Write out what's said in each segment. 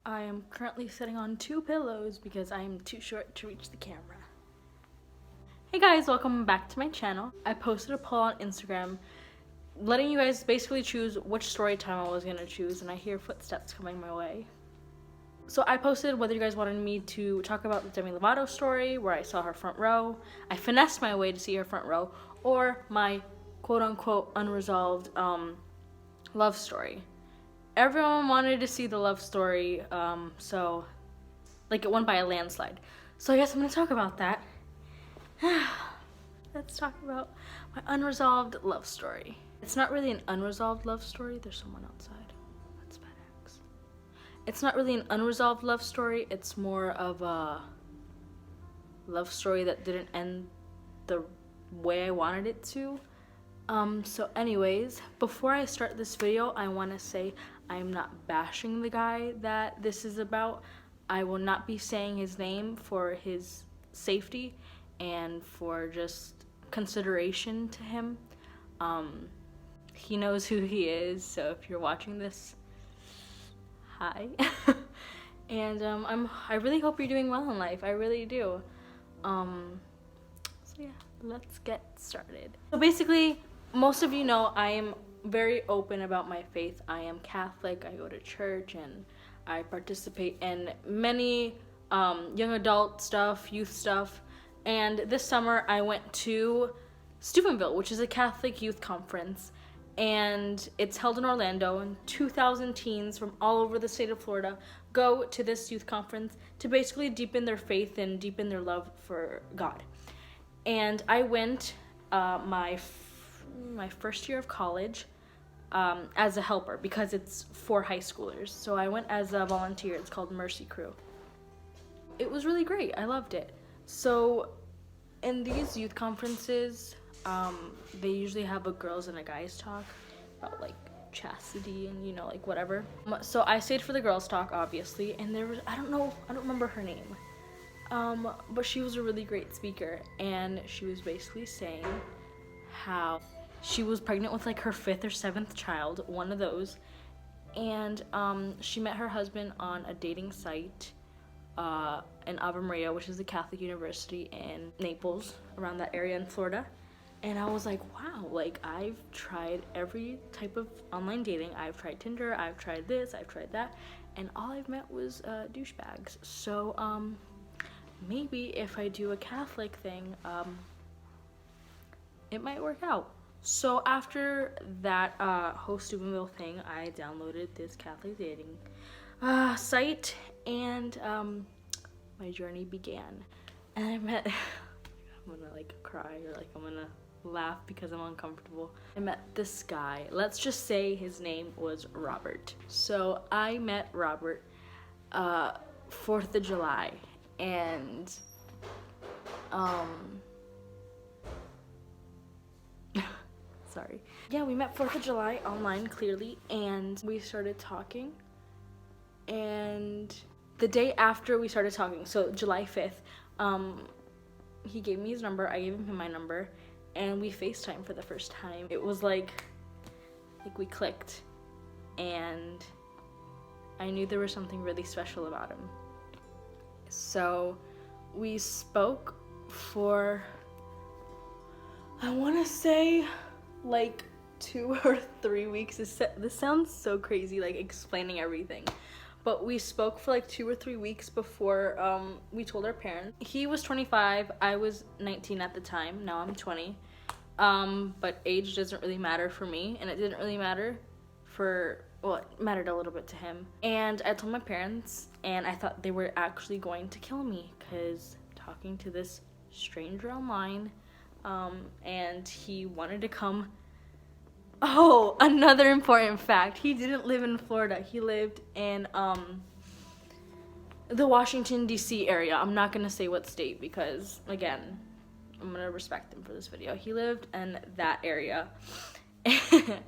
I am currently sitting on 2 pillows because I am too short to reach the camera. Hey guys, welcome back to my channel. I posted a poll on Instagram letting you guys basically choose which story time I was gonna choose, and I hear footsteps coming my way. So I posted whether you guys wanted me to talk about the Demi Lovato story, where I saw her front row, I finessed my way to see her front row, or my quote-unquote unresolved love story. Everyone wanted to see the love story, so like it won by a landslide. So I guess I'm gonna talk about that. Let's talk about my unresolved love story. It's not really an unresolved love story. There's someone outside. That's FedEx. It's not really an unresolved love story. It's more of a love story that didn't end the way I wanted it to. So anyways, before I start this video, I want to say I am not bashing the guy that this is about. I will not be saying his name for his safety and for just consideration to him. He knows who he is, so if you're watching this, hi. And I really hope you're doing well in life. I really do. So yeah, let's get started. So basically, most of you know I am very open about my faith. I am Catholic. I go to church and I participate in many young adult stuff, youth stuff. And this summer I went to Steubenville, which is a Catholic youth conference, and it's held in Orlando, and 2,000 teens from all over the state of Florida go to this youth conference to basically deepen their faith and deepen their love for God. And I went my first year of college as a helper because it's for high schoolers. So I went as a volunteer. It's called Mercy Crew. It was really great. I loved it. So in these youth conferences, they usually have a girls and a guys talk about like chastity and, you know, like whatever. So I stayed for the girls talk, obviously, and there was, I don't remember her name, but she was a really great speaker, and she was basically saying how she was pregnant with like her 5th or 7th child, one of those, and she met her husband on a dating site in Ave Maria, which is a Catholic university in Naples, around that area in Florida. And I was like, wow, like I've tried every type of online dating. I've tried Tinder, I've tried this, I've tried that, and all I've met was douchebags. So maybe if I do a Catholic thing, it might work out. So after that whole Steubenville thing, I downloaded this Catholic dating site, and my journey began. And I met, I'm gonna like cry, or like I'm gonna laugh because I'm uncomfortable. I met this guy. Let's just say his name was Robert. So I met Robert 4th of July, and sorry. Yeah, we met 4th of July online, clearly, and we started talking. And the day after we started talking, so July 5th, he gave me his number, I gave him my number, and we FaceTimed for the first time. It was like we clicked, and I knew there was something really special about him. So we spoke for, I want to say, like 2 or 3 weeks. This sounds so crazy, like explaining everything. But we spoke for like 2 or 3 weeks before we told our parents. He was 25, I was 19 at the time, now I'm 20. But age doesn't really matter for me, and it didn't really matter well, it mattered a little bit to him. And I told my parents, and I thought they were actually going to kill me, because talking to this stranger online, and he wanted to come. Oh, another important fact. He didn't live in Florida. He lived in the Washington, D.C. area. I'm not going to say what state because, again, I'm going to respect him for this video. He lived in that area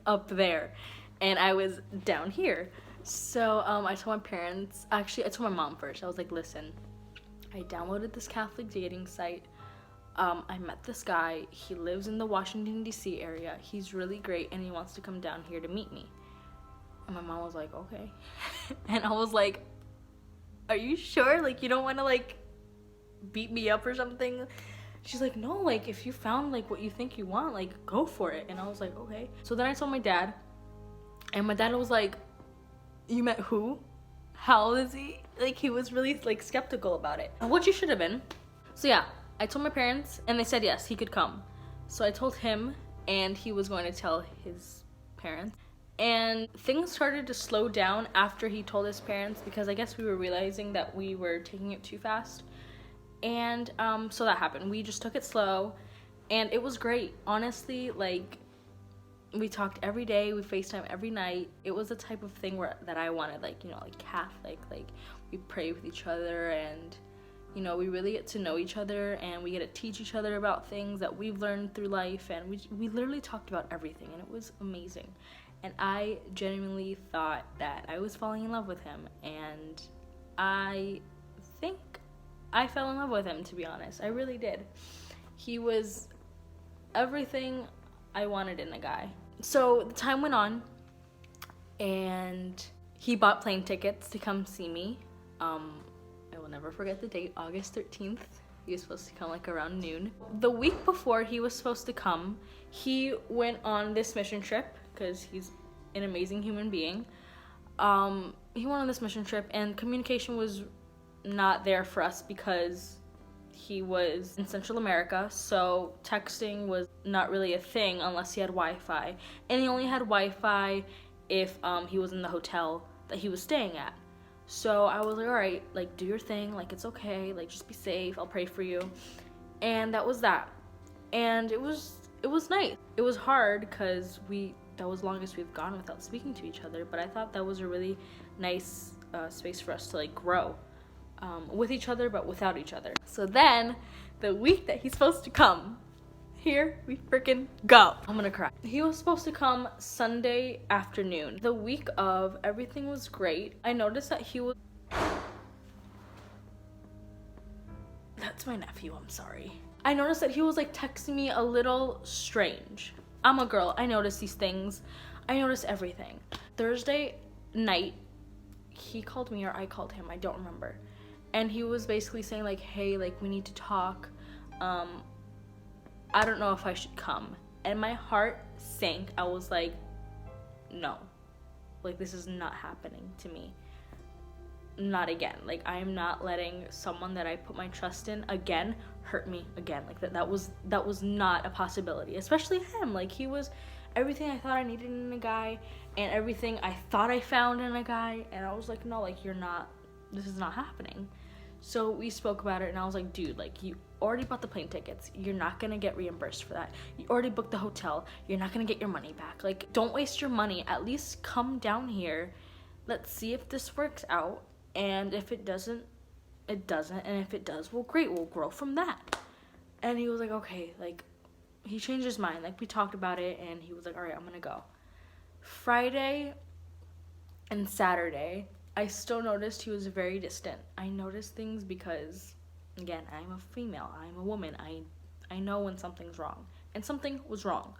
up there, and I was down here. So I told my parents, actually I told my mom first. I was like, listen, I downloaded this Catholic dating site. I met this guy. He lives in the Washington, D.C. area. He's really great, and he wants to come down here to meet me. And my mom was like, okay. And I was like, are you sure? Like, you don't want to, like, beat me up or something? She's like, no, like, if you found, like, what you think you want, like, go for it. And I was like, okay. So then I told my dad, and my dad was like, you met who? How old is he? Like, he was really, like, skeptical about it. What you should have been. So yeah, I told my parents, and they said yes, he could come. So I told him, and he was going to tell his parents. And things started to slow down after he told his parents, because I guess we were realizing that we were taking it too fast. And so that happened. We just took it slow, and it was great. Honestly, like, we talked every day, we FaceTime every night. It was the type of thing that I wanted, like, you know, like Catholic, like, we pray with each other, and, you know, we really get to know each other, and we get to teach each other about things that we've learned through life, and we literally talked about everything, and it was amazing. And I genuinely thought that I was falling in love with him, and I think I fell in love with him, to be honest. I really did. He was everything I wanted in a guy. So the time went on, and he bought plane tickets to come see me. I will never forget the date, August 13th. He was supposed to come like around noon. The week before he was supposed to come, he went on this mission trip, because he's an amazing human being. He went on this mission trip, and communication was not there for us because he was in Central America, so texting was not really a thing unless he had Wi-Fi, and he only had Wi-Fi if he was in the hotel that he was staying at. So I was like, all right, like, do your thing, like, it's okay, like, just be safe, I'll pray for you. And that was that. And it was nice. It was hard because that was the longest we've gone without speaking to each other, but I thought that was a really nice space for us to, like, grow with each other, but without each other. So then, the week that he's supposed to come, here we freaking go. I'm gonna cry. He was supposed to come Sunday afternoon. The week of, everything was great. I noticed that he was... That's my nephew, I'm sorry. I noticed that he was, like, texting me a little strange. I'm a girl, I notice these things. I notice everything. Thursday night, he called me, or I called him, I don't remember. And he was basically saying, like, hey, like, we need to talk. I don't know if I should come. And my heart sank. I was like, no. Like, this is not happening to me. Not again. Like, I am not letting someone that I put my trust in again hurt me again. Like, that was not a possibility. Especially him. Like, he was everything I thought I needed in a guy, and everything I thought I found in a guy. And I was like, no, like, this is not happening. So we spoke about it, and I was like, dude, like, you already bought the plane tickets. You're not gonna get reimbursed for that. You already booked the hotel. You're not gonna get your money back. Like, don't waste your money. At least come down here. Let's see if this works out. And if it doesn't, it doesn't. And if it does, well, great. We'll grow from that. And he was like, okay. Like, he changed his mind. Like, we talked about it, and he was like, all right, I'm gonna go. Friday and Saturday, I still noticed he was very distant. I noticed things because, again, I'm a female. I'm a woman. I know when something's wrong. And something was wrong.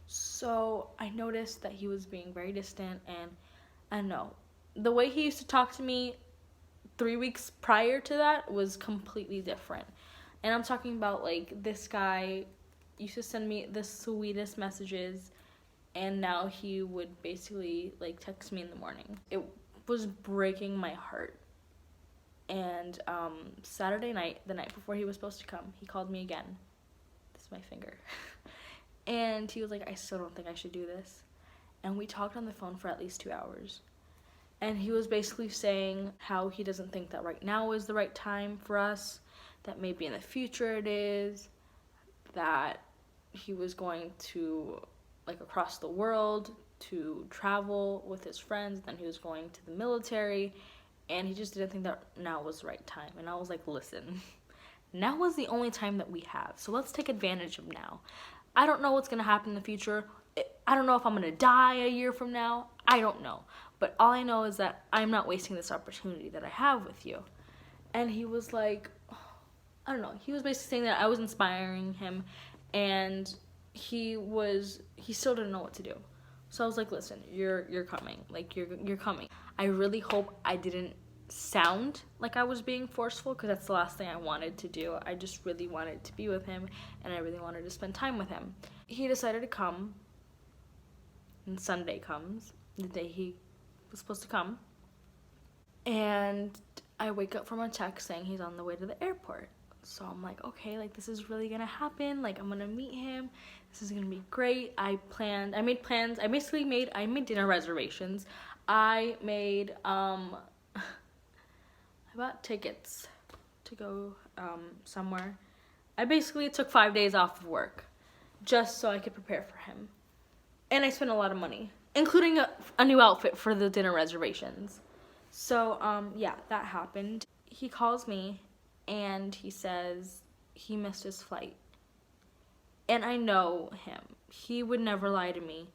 So I noticed that he was being very distant, and I don't know. The way he used to talk to me 3 weeks prior to that was completely different. And I'm talking about, like, this guy used to send me the sweetest messages, and now he would basically, like, text me in the morning. It was breaking my heart. And Saturday night, the night before he was supposed to come, he called me again. This is my finger. And he was like, I still don't think I should do this. And we talked on the phone for at least 2 hours. And he was basically saying how he doesn't think that right now is the right time for us, that maybe in the future it is, that he was going to, like, across the world to travel with his friends, then he was going to the military, and he just didn't think that now was the right time. And I was like, listen, now is the only time that we have, so let's take advantage of now. I don't know what's going to happen in the future. I don't know if I'm going to die a year from now. I don't know. But all I know is that I'm not wasting this opportunity that I have with you. And he was like, I don't know. He was basically saying that I was inspiring him, and he still didn't know what to do. So I was like, listen, you're coming. Like, you're coming. I really hope I didn't sound like I was being forceful, because that's the last thing I wanted to do. I just really wanted to be with him, and I really wanted to spend time with him. He decided to come, and Sunday comes, the day he was supposed to come, and I wake up from a text saying he's on the way to the airport. So I'm like, okay, like, this is really gonna happen. Like, I'm gonna meet him. This is gonna be great. I made plans. I made dinner reservations. I bought tickets to go somewhere. I basically took 5 days off of work just so I could prepare for him. And I spent a lot of money, including a new outfit for the dinner reservations. So, yeah, that happened. He calls me and he says he missed his flight. And I know him. He would never lie to me.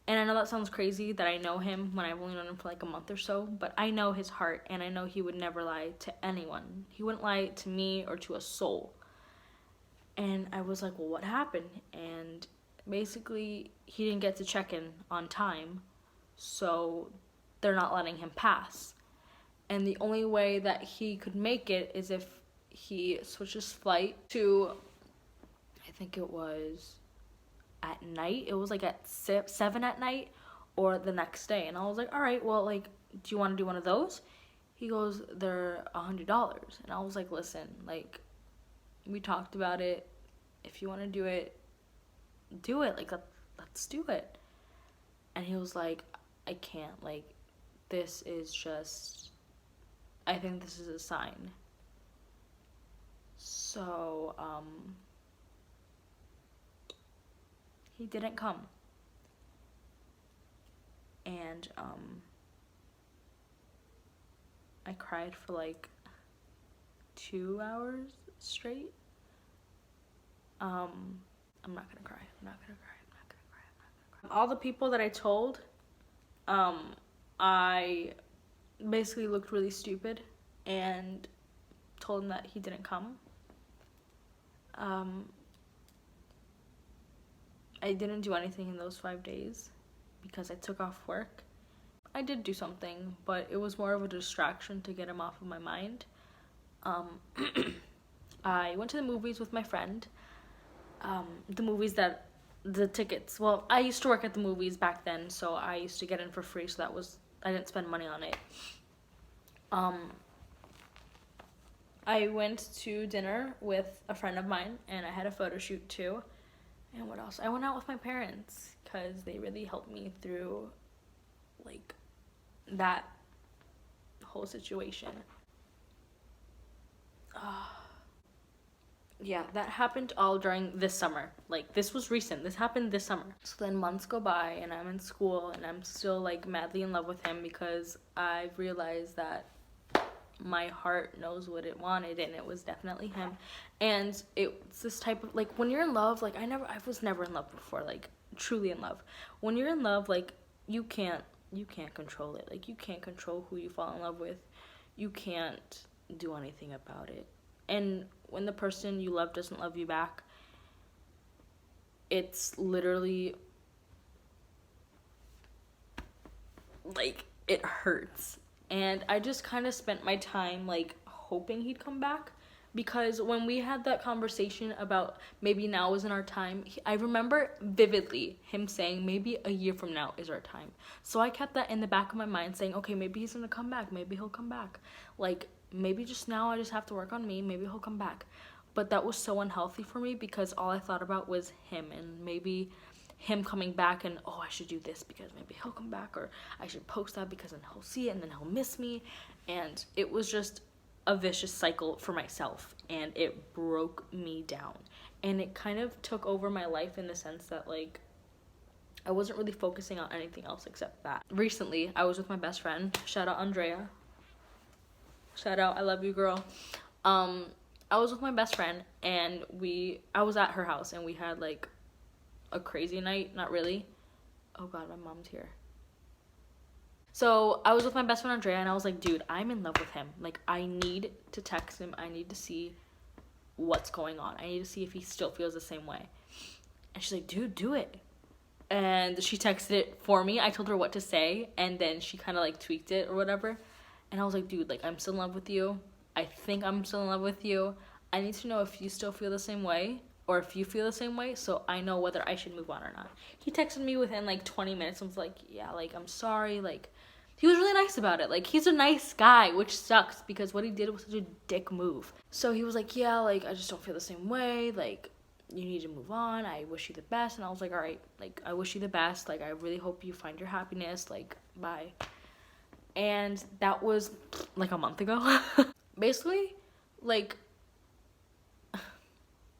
And I know that sounds crazy that I know him when I've only known him for like a month or so, but I know his heart, and I know he would never lie to anyone. He wouldn't lie to me or to a soul. And I was like, well, what happened? And basically, he didn't get to check in on time, so they're not letting him pass. And the only way that he could make it is if he switches flight to, I think it was at night. It was like at 7 at night or the next day. And I was like, all right, well, like, do you want to do one of those? He goes, they're $100. And I was like, listen, like, we talked about it. If you want to do it, do it. Like, let's do it. And he was like, I can't. Like, this is just, I think this is a sign. So, he didn't come. And, I cried for like 2 hours straight. I'm not gonna cry. All the people that I told, I basically looked really stupid and told him that he didn't come. I didn't do anything in those 5 days because I took off work. I did do something, but it was more of a distraction to get him off of my mind. I went to the movies with my friend. The tickets, well, I used to work at the movies back then, so I used to get in for free, so I didn't spend money on it. I went to dinner with a friend of mine, and I had a photo shoot too. And what else? I went out with my parents, because they really helped me through, like, that whole situation. Yeah, that happened all during this summer. Like, this was recent. This happened this summer. So then months go by, and I'm in school, and I'm still, like, madly in love with him because I've realized that my heart knows what it wanted, and it was definitely him. And it's this type of, like, when you're in love, like, I was never in love before, like, truly in love. When you're in love, like, you can't control it. Like, you can't control who you fall in love with. You can't do anything about it. And when the person you love doesn't love you back, it's literally, like, it hurts. And I just kind of spent my time, like, hoping he'd come back. Because when we had that conversation about maybe now isn't our time, I remember vividly him saying maybe a year from now is our time. So I kept that in the back of my mind saying, okay, maybe he's going to come back. Maybe he'll come back. Like, maybe just now I just have to work on me. Maybe he'll come back. But that was so unhealthy for me because all I thought about was him and maybe him coming back and, oh, I should do this because maybe he'll come back, or I should post that because then he'll see it and then he'll miss me. And it was just a vicious cycle for myself, and it broke me down. And it kind of took over my life in the sense that, like, I wasn't really focusing on anything else except that. Recently, I was with my best friend. Shout out Andrea. Shout out, I love you, girl. I was with my best friend, and I was at her house, and we had, like, a crazy night. Not really. Oh god, my mom's here. So I was with my best friend Andrea, and I was like, dude, I'm in love with him. Like, I need to text him. I need to see what's going on. I need to see if he still feels the same way. And she's like, dude, do it. And she texted it for me. I told her what to say, and then she kind of, like, tweaked it or whatever. And I was like, dude, like, I'm still in love with you. I think I'm still in love with you. I need to know if you still feel the same way or if you feel the same way, so I know whether I should move on or not. He texted me within like 20 minutes and was like, yeah, like, I'm sorry. Like, he was really nice about it. Like, he's a nice guy, which sucks because what he did was such a dick move. So he was like, yeah, like, I just don't feel the same way. Like, you need to move on. I wish you the best. And I was like, all right, like, I wish you the best. Like, I really hope you find your happiness. Like, bye. And that was like a month ago. Basically, like,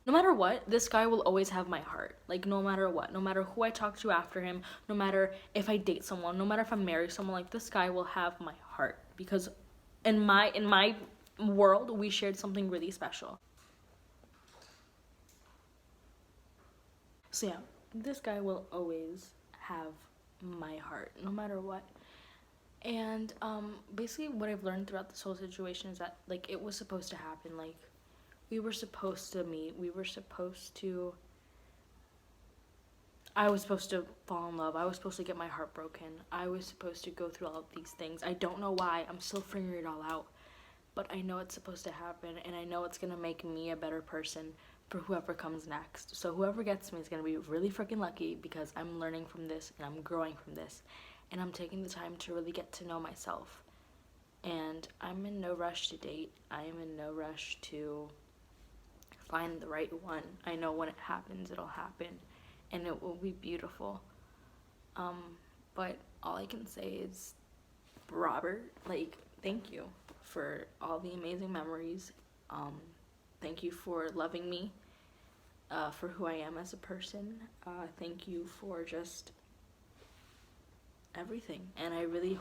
no matter what, this guy will always have my heart. Like, no matter what, no matter who I talk to after him, no matter if I date someone, no matter if I marry someone, like, this guy will have my heart, because in my world, we shared something really special. So yeah, this guy will always have my heart, no matter what. And basically what I've learned throughout this whole situation is that, like, it was supposed to happen. Like, we were supposed to meet. I was supposed to fall in love. I was supposed to get my heart broken. I was supposed to go through all of these things. I don't know why. I'm still figuring it all out. But I know it's supposed to happen, and I know it's going to make me a better person for whoever comes next. So whoever gets me is going to be really freaking lucky, because I'm learning from this and I'm growing from this. And I'm taking the time to really get to know myself. And I'm in no rush to date. I am in no rush to find the right one. I know when it happens, it'll happen. And it will be beautiful. But all I can say is, Robert, like, thank you for all the amazing memories. Thank you for loving me for who I am as a person. Thank you for just everything. And I really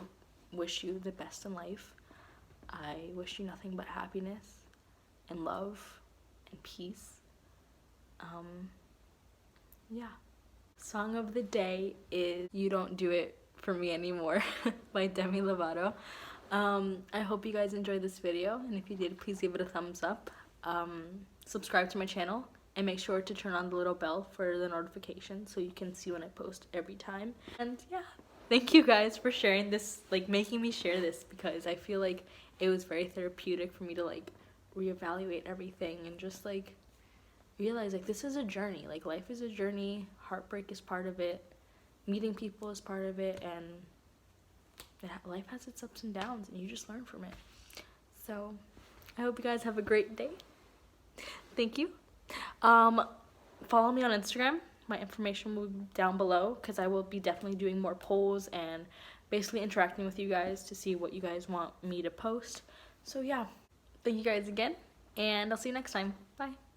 wish you the best in life. I wish you nothing but happiness and love and peace. Yeah. Song of the day is You Don't Do It For Me Anymore by Demi Lovato. I hope you guys enjoyed this video, and if you did, please give it a thumbs up. Subscribe to my channel, and make sure to turn on the little bell for the notification so you can see when I post every time. And yeah, thank you guys for sharing this, like, making me share this, because I feel like it was very therapeutic for me to, like, reevaluate everything and just, like, realize, like, this is a journey. Like, life is a journey. Heartbreak is part of it. Meeting people is part of it. And life has its ups and downs, and you just learn from it. So I hope you guys have a great day. Thank you. Follow me on Instagram. My information will be down below, because I will be definitely doing more polls and basically interacting with you guys to see what you guys want me to post. So yeah, thank you guys again, and I'll see you next time. Bye.